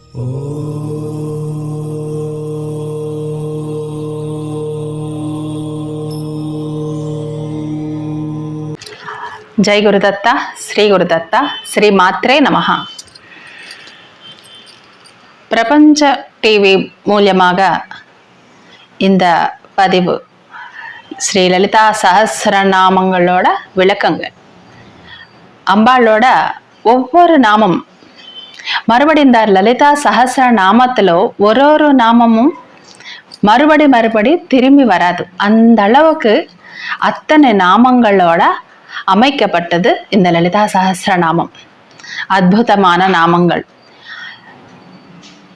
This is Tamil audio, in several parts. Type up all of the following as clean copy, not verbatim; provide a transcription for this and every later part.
ஜெய் குருதத்தா, ஸ்ரீ குருதத்தா, ஸ்ரீ மாத்ரே நமஹா. பிரபஞ்ச டிவி மூலமாக இந்த பதிவு ஸ்ரீ லலிதா சஹஸ்ரநாமங்களோட விளக்கங்கள். அம்பாளோட ஒவ்வொரு நாமம் மறுபடி இந்த லலிதா சஹஸ்ரநாமத்துல ஒரு நாமமும் மறுபடி திரும்பி வராது. அந்த அளவுக்கு அத்தனை நாமங்களோட அமைக்கப்பட்டது இந்த லலிதா சஹஸ்ரநாமம். அற்புதமான நாமங்கள்.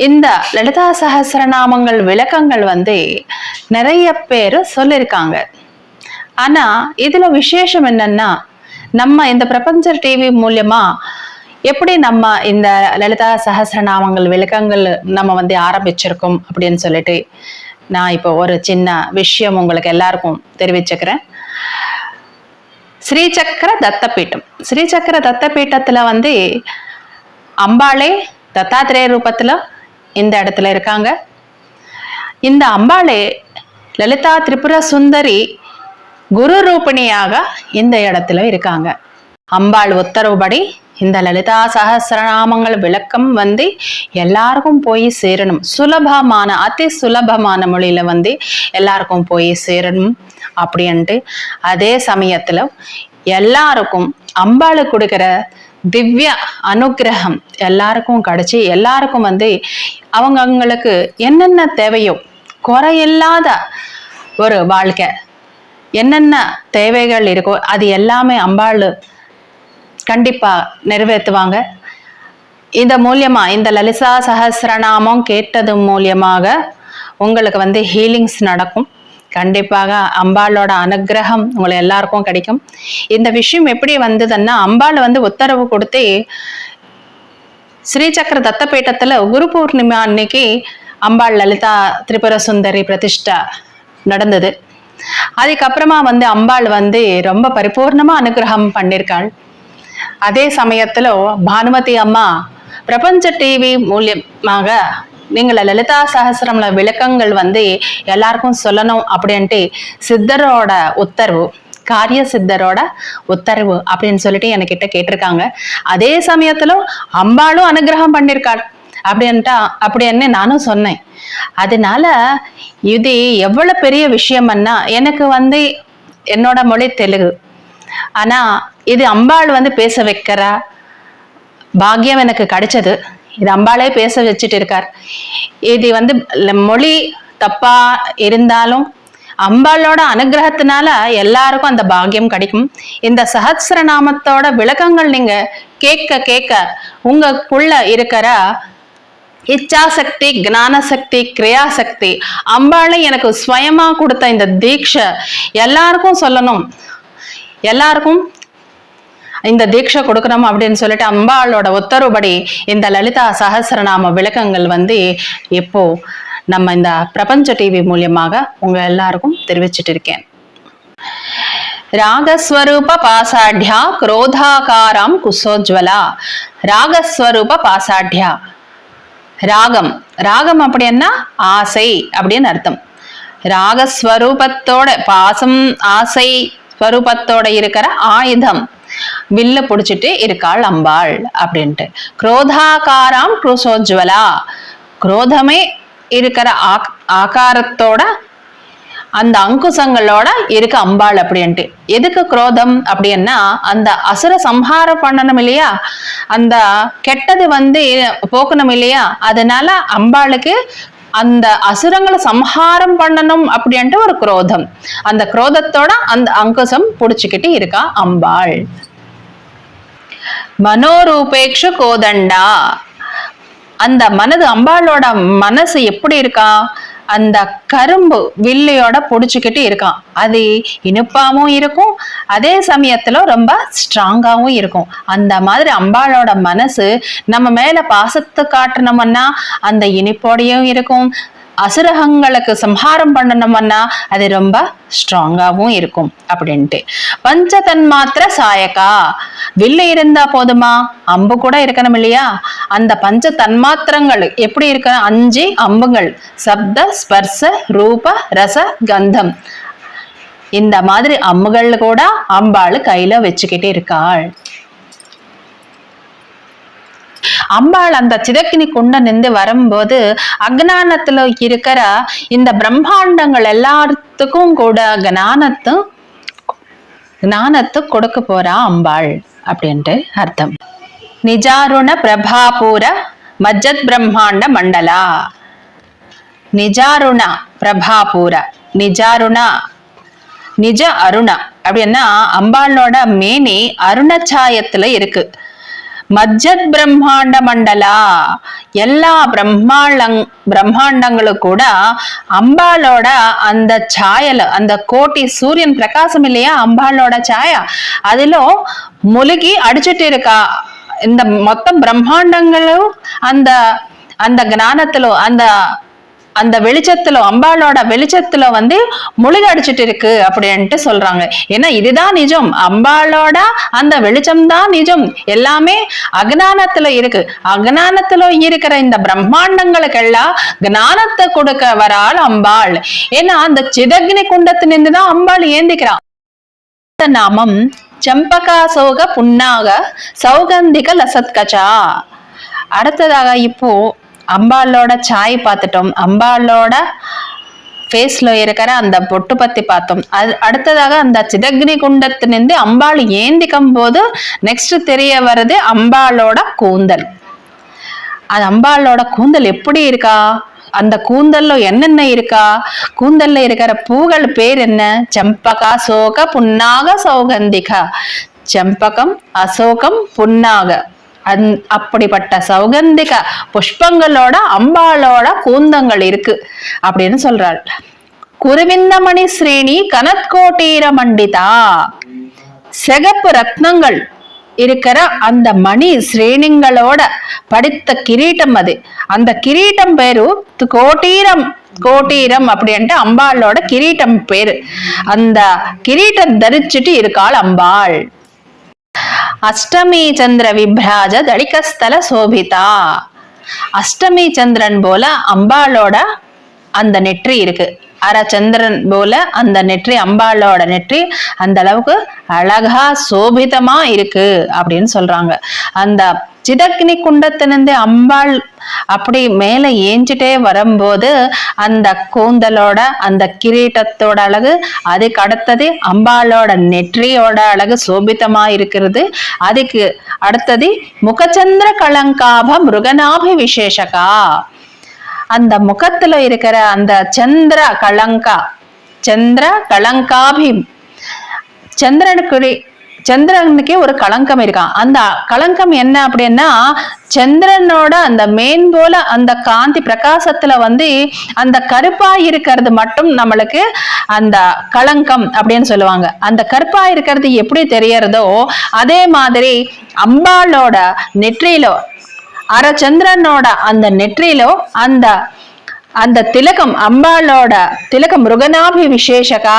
இந்த லலிதா சஹஸ்ரநாமங்கள் விளக்கங்கள் நிறைய பேர் சொல்லியிருக்காங்க. ஆனா இதுல விசேஷம் என்னன்னா, நம்ம இந்த பிரபஞ்ச டிவி மூலியமா எப்படி நம்ம இந்த லலிதா சஹஸ்ரநாமங்கள் விளக்கங்கள் நம்ம ஆரம்பிச்சிருக்கோம் அப்படின்னு சொல்லிட்டு நான் இப்போ ஒரு சின்ன விஷயம் உங்களுக்கு எல்லாருக்கும் தெரிவிச்சுக்கிறேன். ஸ்ரீசக்கர தத்தபீட்டம். ஸ்ரீசக்கர தத்தபீட்டத்துல அம்பாளே தத்தாத்திரேய ரூபத்துல இந்த இடத்துல இருக்காங்க. இந்த அம்பாளே லலிதா திரிபுர சுந்தரி குரு ரூபிணியாக இந்த இடத்துல இருக்காங்க. அம்பாள் உத்தரவுபடி இந்த லலிதா சஹஸ்ரநாமங்கள் விளக்கம் எல்லாருக்கும் போய் சேரணும். சுலபமான அதி சுலபமான மொழியில எல்லாருக்கும் போய் சேரணும் அப்படின்ட்டு, அதே சமயத்துல எல்லாருக்கும் அம்பாளு கொடுக்கிற திவ்ய அனுகிரகம் எல்லாருக்கும் கிடைச்சி எல்லாருக்கும் அவங்களுக்கு என்னென்ன தேவையோ குறையில்லாத ஒரு வாழ்க்கை, என்னென்ன தேவைகள் இருக்கோ அது எல்லாமே அம்பாள் கண்டிப்பா நிறைவேற்றுவாங்க. இந்த மூலியமா இந்த லலிதா சஹஸ்ரநாமம் கேட்டது மூலியமாக உங்களுக்கு ஹீலிங்ஸ் நடக்கும். கண்டிப்பாக அம்பாளோட அனுகிரகம் உங்களை எல்லாருக்கும் கிடைக்கும். இந்த விஷயம் எப்படி வந்ததுன்னா, அம்பாள் உத்தரவு கொடுத்து ஸ்ரீசக்கர தத்தபீட்டத்துல குரு பூர்ணிமா அன்னைக்கு அம்பாள் லலிதா திரிபுர சுந்தரி பிரதிஷ்டா நடந்தது. அதுக்கப்புறமா அம்பாள் ரொம்ப பரிபூர்ணமா அனுகிரகம் பண்ணிருக்காள். அதே சமயத்துல பானுமதி அம்மா பிரபஞ்ச டிவி மூலியமாக நீங்கள் லலிதா சஹஸ்ரம்ல விளக்கங்கள் எல்லாருக்கும் சொல்லணும் அப்படின்ட்டு சித்தரோட உத்தரவு, காரிய சித்தரோட உத்தரவு அப்படின்னு சொல்லிட்டு என்கிட்ட கேட்டிருக்காங்க. அதே சமயத்துல அம்பாளும் அனுகிரகம் பண்ணிருக்காள் அப்படின்னு நானும் சொன்னேன். அதனால இது எவ்வளவு பெரிய விஷயம்னா, எனக்கு என்னோட மொழி தெலுங்கு, ஆனா இது அம்பாள் பேச வைக்கிற பாக்கியம் எனக்கு கிடைச்சது. இது அம்பாளே பேச வச்சுட்டு இருக்கார். இது மொழி தப்பா இருந்தாலும் அம்பாளோட அனுகிரகத்தினால எல்லாருக்கும் அந்த பாக்கியம் கிடைக்கும். இந்த சஹஸ்ரநாமத்தோட விளக்கங்கள் நீங்க கேட்க கேட்க உங்களுக்குள்ள இருக்கிற இச்சாசக்தி, ஞானசக்தி, கிரியாசக்தி, அம்பாளை எனக்கு ஸ்வயமா கொடுத்த இந்த தீட்சை எல்லாருக்கும் சொல்லணும், எல்லாருக்கும் இந்த தீட்சை கொடுக்கணும் அப்படின்னு சொல்லிட்டு அம்பாளோட உத்தரவுபடி இந்த லலிதா சஹஸ்ரநாம விளக்கங்கள் இப்போ நம்ம இந்த பிரபஞ்ச டிவி மூலியமாக உங்க எல்லாருக்கும் தெரிவிச்சிட்டு இருக்கேன். ராகஸ்வரூப பாசாட்யா குரோதாகாரம் குசோஜ்வலா. ராகஸ்வரூப பாசாட்யா. ராகம், ராகம் அப்படின்னா ஆசை அப்படின்னு அர்த்தம். ராகஸ்வரூபத்தோட பாசம் ஆசை ஸ்வரூபத்தோட இருக்கிற ஆயுதம் வில்ல புடிச்சிட்டு இருக்காள் அம்பாள் அப்படின்ட்டு. குரோதாகாரம் குசோஜ்வலா. குரோதமே இருக்கிற ஆகாரத்தோட அந்த அங்குசங்களோட இருக்க அம்பாள் அப்படின்ட்டு. எதுக்கு குரோதம் அப்படின்னா, அந்த அசுர சம்ஹாரம் பண்ணணும் இல்லையா, அந்த கெட்டது போக்கணும் இல்லையா, அதனால அம்பாளுக்கு அந்த அசுரங்களை சம்ஹாரம் பண்ணணும் அப்படின்ட்டு ஒரு குரோதம். அந்த குரோதத்தோட அந்த அங்குசம் புடிச்சுக்கிட்டு இருக்கா அம்பாள். மனோரூபேக்ஷ கோதண்டா. அந்த மனது, அம்பாளோட மனசு எப்படி இருக்கா, அந்த கரும்பு வில்லையோட புடிச்சுக்கிட்டு இருக்கான். அது இனிப்பாவும் இருக்கும், அதே சமயத்துல ரொம்ப ஸ்ட்ராங்காவும் இருக்கும். அந்த மாதிரி அம்பாளோட மனசு நம்ம மேல பாசத்தை காட்டணும்னா அந்த இனிப்போடையும் இருக்கும், அசுரகங்களுக்கு சம்ஹாரம் பண்ணணும்னா அது ரொம்ப ஸ்ட்ராங்காவும் இருக்கும் அப்படின்ட்டு. பஞ்ச தன்மாத்திர சாயகா, வில்லு இருந்தா போதுமா, அம்பு கூட இருக்கணும் இல்லையா? அந்த பஞ்ச தன்மாத்திரங்கள் எப்படி இருக்க, 5 அம்புகள், சப்த ஸ்பர்ச ரூப ரச கந்தம், இந்த மாதிரி அம்புகள் கூட அம்பாள் கையில வச்சுக்கிட்டே இருக்காள். அம்பாள் அந்த சிதக்கினி குண்ட நின்று வரும்போது அக்ஞானத்துல இருக்கிற இந்த பிரம்மாண்டங்கள் எல்லாத்துக்கும் கூட ஞானத்து கொடுக்க போறா அம்பாள் அப்படின்ட்டு அர்த்தம். நிஜாருண பிரபாபூர மஜ்ஜத் பிரம்மாண்ட மண்டலா. நிஜாருண பிரபாபூர, நிஜாருணா நிஜ அருணா அப்படின்னா அம்பாளோட மேனி அருணச்சாயத்துல இருக்கு. மஜ்ஜத் பிரம்மாண்ட மண்டலா, எல்லா பிரம்மாண்டங்களும் கூட அம்பாளோட அந்த சாயல, அந்த கோட்டி சூரியன் பிரகாசம் இல்லையா அம்பாளோட சாயா, அதுல முழுகி அடிச்சுட்டு இருக்கா. இந்த மொத்தம் பிரம்மாண்டங்களும் அந்த அந்த ஞானத்திலோ அந்த அந்த வெளிச்சத்துல, அம்பாளோட வெளிச்சத்துல முழுக அடிச்சுட்டு இருக்கு அப்படின்ட்டு சொல்றாங்க. ஏன்னா இதுதான் நிஜம், அம்பாளோட அந்த வெளிச்சம் தான் நிஜம், எல்லாமே அக்ஞானத்துல இருக்கு. அக்ஞானத்துல இருக்கிற இந்த பிரம்மாண்டங்களுக்கெல்லாம் ஞானத்தை கொடுக்க வராள் அம்பாள். ஏன்னா அந்த சிதக்னி குண்டத்திலிருந்து தான் அம்பாள் ஏந்திக்கிறான். நாமம் சம்பகாசோக புன்னாக சௌகந்திக லசத்கச்சா. அடுத்ததாக இப்போ அம்பாளோட சாய் பார்த்துட்டோம், அம்பாளோட ஃபேஸ்ல இருக்கிற அந்த பொட்டு பத்தி பார்த்தோம். அது அடுத்ததாக அந்த சிதக்னி குண்டத்திலிருந்து அம்பாள் ஏந்திக்கும் போது நெக்ஸ்ட் தெரிய வருது அம்பாளோட கூந்தல். அது அம்பாளோட கூந்தல் எப்படி இருக்கா, அந்த கூந்தல்ல என்னென்ன இருக்கா, கூந்தல்ல இருக்கிற பூகள் பேர் என்ன, சம்பகா அசோக புன்னாக சௌகந்திகா. செம்பகம், அசோகம், புன்னாக, அப்படிப்பட்ட சௌகந்திக புஷ்பங்களோட அம்பாளோட கூந்தங்கள் இருக்கு அப்படின்னு சொல்றாள். குருவிந்தமணி ஸ்ரேணி கனத்கோட்டீர மண்டிதா. சிகப்பு ரத்னங்கள் இருக்கிற அந்த மணி ஸ்ரேணிங்களோட படித்த கிரீட்டம் அது. அந்த கிரீட்டம் பேரு கோட்டீரம். கோட்டீரம் அப்படின்ட்டு அம்பாளோட கிரீட்டம் பேரு. அந்த கிரீட்டம் தரிச்சுட்டு இருக்காள் அம்பாள். அஷ்டமி சந்திர விப்ராஜ தளிகஸ்தல சோபிதா. அஷ்டமி சந்திரன் போல அம்பாளோட அந்த நெற்றி இருக்கு. அரச்சந்திரன் போல அந்த நெற்றி, அம்பாளோட நெற்றி அந்த அளவுக்கு அழகா சோபிதமா இருக்கு அப்படின்னு சொல்றாங்க. அந்த சிதக்னி குண்டத்திலிருந்து அம்பாள் அப்படி மேல ஏஞ்சிட்டே வரும்போது அந்த கூந்தலோட அந்த கிரீட்டத்தோட அழகு, அதுக்கு அடுத்தது அம்பாளோட நெற்றியோட அழகு சோபிதமா இருக்கிறது. அதுக்கு அடுத்தது முகச்சந்திர கலங்காப மிருகநாபி விசேஷகா. அந்த முகத்துல இருக்கிற அந்த சந்திர கலங்காபி, சந்திரனுக்கே ஒரு களங்கம் இருக்கான். அந்த களங்கம் என்ன அப்படின்னா சந்திரனோட அந்த மேன் போல அந்த காந்தி பிரகாசத்துல அந்த கருப்பா இருக்கிறது மட்டும் நம்மளுக்கு அந்த களங்கம் அப்படின்னு சொல்லுவாங்க. அந்த கருப்பா இருக்கிறது எப்படி தெரியறதோ அதே மாதிரி அம்பாளோட நெற்றியிலோ அரச்சந்திரனோட அந்த நெற்றியிலோ அந்த அந்த திலகம், அம்பாளோட திலகம் மிருகநாபி விசேஷகா,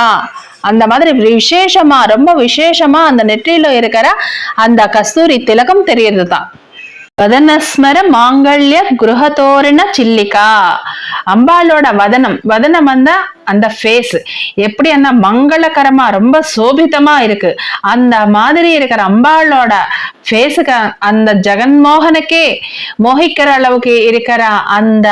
அந்த மாதிரி விசேஷமா ரொம்ப விசேஷமா அந்த நெற்றியில இருக்கிற அந்த கஸ்தூரி திலகம் தெரியறதுதான். வதனஸ்மர மாங்கல்ய குருஹதோரண சில்லிகா. அம்பாளோட வதனம் அந்த ஃபேஸ் எப்படி அந்த மங்களகரமா ரொம்ப சோபிதமா இருக்கு. அந்த மாதிரி இருக்கிற அம்பாளோட ஃபேஸுக்கு அந்த ஜெகன்மோகனுக்கே மோகிக்கிற அளவுக்கு இருக்கிற அந்த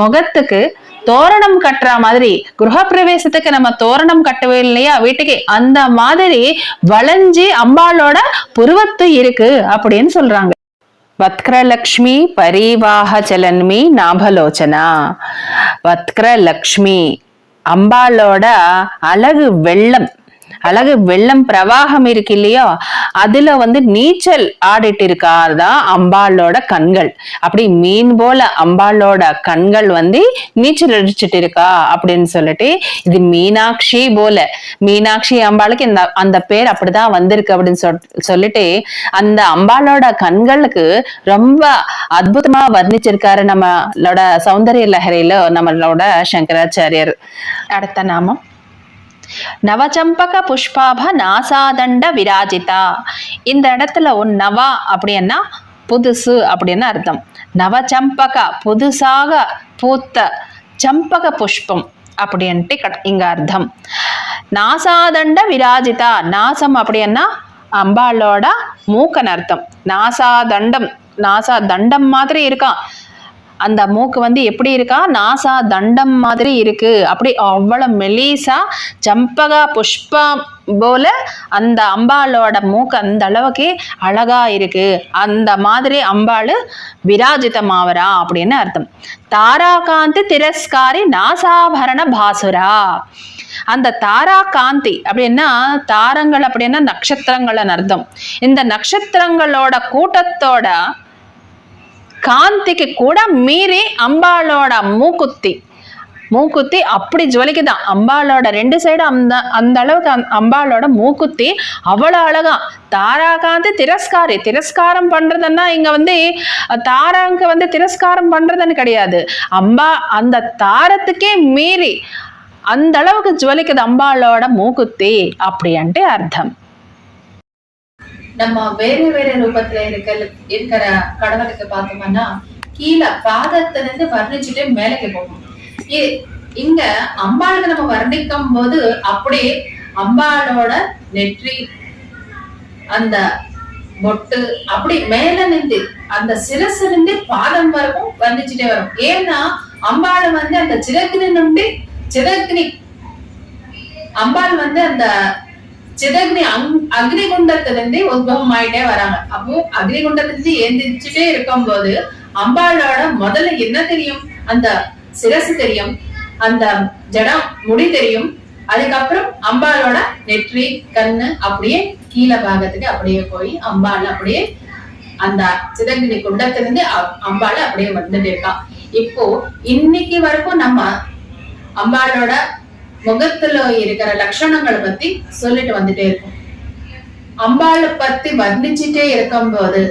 முகத்துக்கு தோரணம் கட்டுற மாதிரி, கிரக பிரவேசத்துக்கு நம்ம தோரணம் கட்டவே இல்லையா வீட்டுக்கு, அந்த மாதிரி வளைஞ்சி அம்பாளோட புருவத்து இருக்கு அப்படின்னு சொல்றாங்க. வத்க்ரலக்ஷ்மி பரிவாஹ சலன்மி நாபலோச்சனா. வத்க்ரலக்ஷ்மி அம்பாளோட அழகு வெள்ளம், அழகு வெள்ளம் பிரவாகம் இருக்கு இல்லையோ, அதுல வந்து நீச்சல் ஆடிட்டு இருக்காதான் அம்பாளோட கண்கள். அப்படி மீன் போல அம்பாளோட கண்கள் வந்து நீச்சல் அடிச்சுட்டு இருக்கா அப்படின்னு சொல்லிட்டு, இது மீனாட்சி போல, மீனாட்சி அம்பாளுக்கு இந்த அந்த பேர் அப்படிதான் வந்திருக்கு அப்படின்னு சொல்லிட்டு அந்த அம்பாளோட கண்களுக்கு ரொம்ப அற்புதமா வர்ணிச்சிருக்காரு நம்மளோட சௌந்தரிய லஹரியில நம்மளோட சங்கராச்சாரியர். அடுத்த நாமம் நவச்சம்பக புஷ்பாப நாசாதண்ட விராஜிதா. இந்த இடத்துல நவா அப்படின்னா புதுசு அப்படின்னு அர்த்தம். நவச்சம்பக புதுசாக பூத்த சம்பக புஷ்பம் அப்படின்ட்டு இங்க அர்த்தம். நாசாதண்ட விராஜிதா, நாசம் அப்படின்னா அம்பாளோட மூக்கன் அர்த்தம். நாசா தண்டம், நாசா தண்டம் மாதிரி இருக்கான் அந்த மூக்கு வந்து எப்படி இருக்கா, நாசா தண்டம் மாதிரி இருக்கு. அப்படி அவ்வளவு மெலிசா சம்பகா புஷ்பம் போல அந்த அம்பாளோட மூக்கு அந்த அளவுக்கு அழகா இருக்கு. அந்த மாதிரி அம்பாளு விராஜிதமாவரா அப்படின்னு அர்த்தம். தாராகாந்தி திரஸ்காரி நாசாபரண பாசுரா. அந்த தாரா காந்தி அப்படின்னா தாரங்கள் அப்படின்னா நட்சத்திரங்கள் அர்த்தம். இந்த நட்சத்திரங்களோட கூட்டத்தோட காந்திக்கு கூட மீறி அம்பாளோட மூக்குத்தி அப்படி ஜுவலிக்குதான். அம்பாளோட ரெண்டு சைடு அந்த அளவுக்கு அம்பாளோட மூக்குத்தி அவ்வளவு அழகா. தாராகாந்தி திரஸ்காரி, திரஸ்காரம் பண்றதுன்னா இங்க வந்து தாராங்க வந்து திரஸ்காரம் பண்றதுன்னு கிடையாது. அந்த தாரத்துக்கே மீறி அந்த அளவுக்கு ஜுவலிக்குது அம்பாளோட மூக்குத்தி அப்படின்ட்டு அர்த்தம். நம்ம வேற வேற ரூபத்துல இருக்கிற கடவுளுக்கு பார்த்தோம்னா கீழே பாதத்துல இருந்து வர்ணிச்சுட்டு மேலக்கு போகும். இங்க அம்பாளுக்கு நம்ம வர்ணிக்கும் போது அப்படியே அம்பாளோட நெற்றி அந்த மொட்டு அப்படி மேல நின்று அந்த சிரசு நின்று பாதம் வரைக்கும் வர்ணிச்சுட்டே வரும். ஏன்னா அம்பாள் வந்து அந்த சிதக்னி அம்பாள் வந்து அந்த சிதக்னி அக்னிகுண்டத்திலிருந்து உத்பவம் ஆயிட்டே வராங்க. அப்போ அக்னிகுண்டத்திலிருந்து ஏந்திரிச்சுட்டே இருக்கும் போது அம்பாளோட முதல்ல என்ன தெரியும், அந்த சிரசு தெரியும், அந்த ஜடம் முடி தெரியும். அதுக்கப்புறம் அம்பாளோட நெற்றி கண்ணு அப்படியே கீழே பாகத்துக்கு அப்படியே போய் அம்பாள் அப்படியே அந்த சிதக்னி குண்டத்திலிருந்து அம்பாள் அப்படியே வந்துட்டு இருக்கா. இப்போ இன்னைக்கு வரைக்கும் நம்ம அம்பாளோட முகத்துல இருக்கிற லட்சணங்களை பத்தி சொல்லிட்டு வந்துட்டே இருக்கும். அம்பாளை பத்தி வர்ணிச்சுட்டே இருக்கும் போது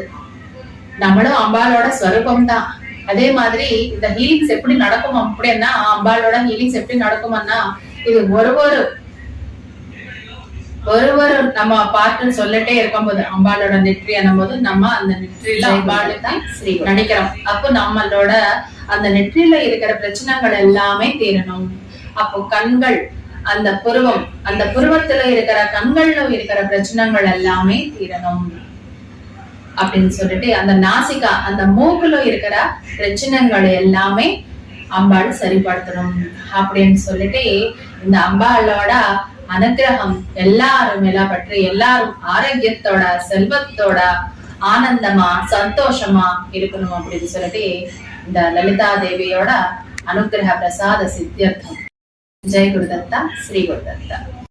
நம்மளும் அம்பாளோட ஸ்வரூபம் தான். அதே மாதிரி இந்த ஹீலிங்ஸ் எப்படி நடக்கும் அப்படின்னா, அம்பாளோட ஹீலிங்ஸ் எப்படி நடக்கும்னா, இது ஒரு நம்ம பாட்டு சொல்லிட்டே இருக்கும் போது அம்பாளோட நெற்றி என்னும் போது நம்ம அந்த நெற்றியில அம்பாளுக்கு நினைக்கிறோம். அப்போ நம்மளோட அந்த நெற்றியில இருக்கிற பிரச்சனைகள் எல்லாமே தீரணும். அப்போ கண்கள், அந்த புருவத்துல இருக்கிற கண்கள்ல இருக்கிற பிரச்சனைகள் எல்லாமே தீரணும் அப்படின்னு சொல்லிட்டு, அந்த நாசிகா அந்த மூக்குல இருக்கிற பிரச்சனைகள் எல்லாமே அம்பாள் சரிப்படுத்தணும் அப்படின்னு சொல்லிட்டு, இந்த அம்பாளோட அனுகிரகம் எல்லாரும் மேல பற்றி எல்லாரும் ஆரோக்கியத்தோட செல்வத்தோட ஆனந்தமா சந்தோஷமா இருக்கணும் அப்படின்னு சொல்லிட்டு இந்த லலிதா தேவியோட அனுகிரக பிரசாத சித்தியர்த்தம். जय गुरुदत्ता, श्री गुरुदत्ता।